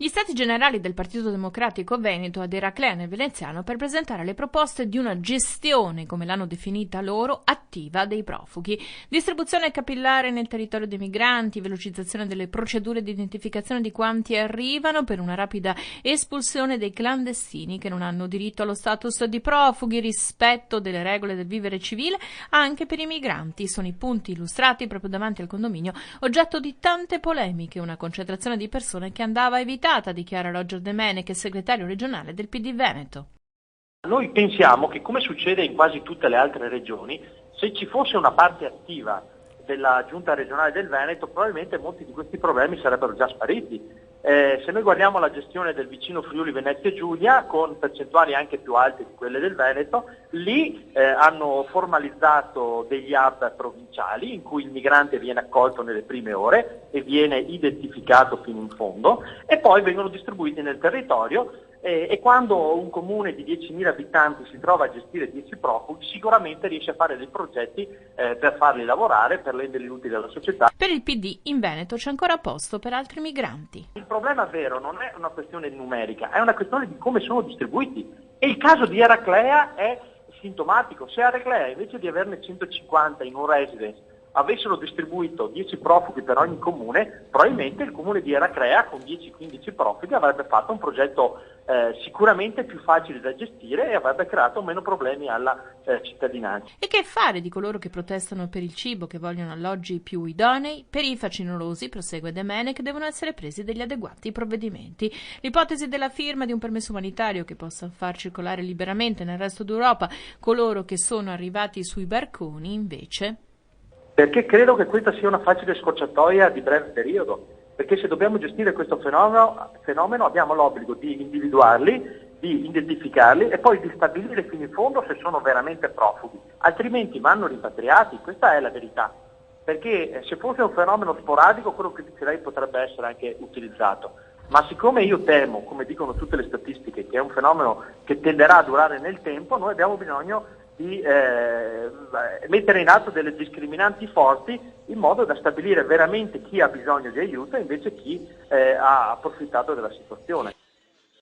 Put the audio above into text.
Gli Stati Generali del Partito Democratico Veneto ad Eraclea nel Veneziano per presentare le proposte di una gestione, come l'hanno definita loro, attiva dei profughi. Distribuzione capillare nel territorio dei migranti, velocizzazione delle procedure di identificazione di quanti arrivano per una rapida espulsione dei clandestini che non hanno diritto allo status di profughi, rispetto delle regole del vivere civile anche per i migranti. Sono i punti illustrati proprio davanti al condominio, oggetto di tante polemiche, una concentrazione di persone che andava evitata, dichiara Roger De Menech, segretario regionale del PD Veneto. Noi pensiamo che, come succede in quasi tutte le altre regioni, se ci fosse una parte attiva della Giunta regionale del Veneto, probabilmente molti di questi problemi sarebbero già spariti. Se noi guardiamo la gestione del vicino Friuli Venezia Giulia, con percentuali anche più alte di quelle del Veneto, lì hanno formalizzato degli hub provinciali in cui il migrante viene accolto nelle prime ore e viene identificato fino in fondo e poi vengono distribuiti nel territorio. E quando un comune di 10.000 abitanti si trova a gestire 10 profughi, sicuramente riesce a fare dei progetti per farli lavorare, per renderli utili alla società. Per il PD in Veneto c'è ancora posto per altri migranti. Il problema vero non è una questione numerica, è una questione di come sono distribuiti. E il caso di Eraclea è sintomatico. Se Eraclea, invece di averne 150 in un residence, avessero distribuito 10 profughi per ogni comune, probabilmente il comune di Eraclea con 10-15 profughi avrebbe fatto un progetto sicuramente più facile da gestire e avrebbe creato meno problemi alla cittadinanza. E che fare di coloro che protestano per il cibo, che vogliono alloggi più idonei? Per i facinorosi, prosegue De Menech, devono essere presi degli adeguati provvedimenti. L'ipotesi della firma di un permesso umanitario che possa far circolare liberamente nel resto d'Europa coloro che sono arrivati sui barconi, invece... Perché credo che questa sia una facile scorciatoia di breve periodo, perché se dobbiamo gestire questo fenomeno abbiamo l'obbligo di individuarli, di identificarli e poi di stabilire fino in fondo se sono veramente profughi, altrimenti vanno rimpatriati, questa è la verità, perché se fosse un fenomeno sporadico quello che dice lei potrebbe essere anche utilizzato, ma siccome io temo, come dicono tutte le statistiche, che è un fenomeno che tenderà a durare nel tempo, noi abbiamo bisogno di mettere in atto delle discriminanti forti in modo da stabilire veramente chi ha bisogno di aiuto e invece chi ha approfittato della situazione.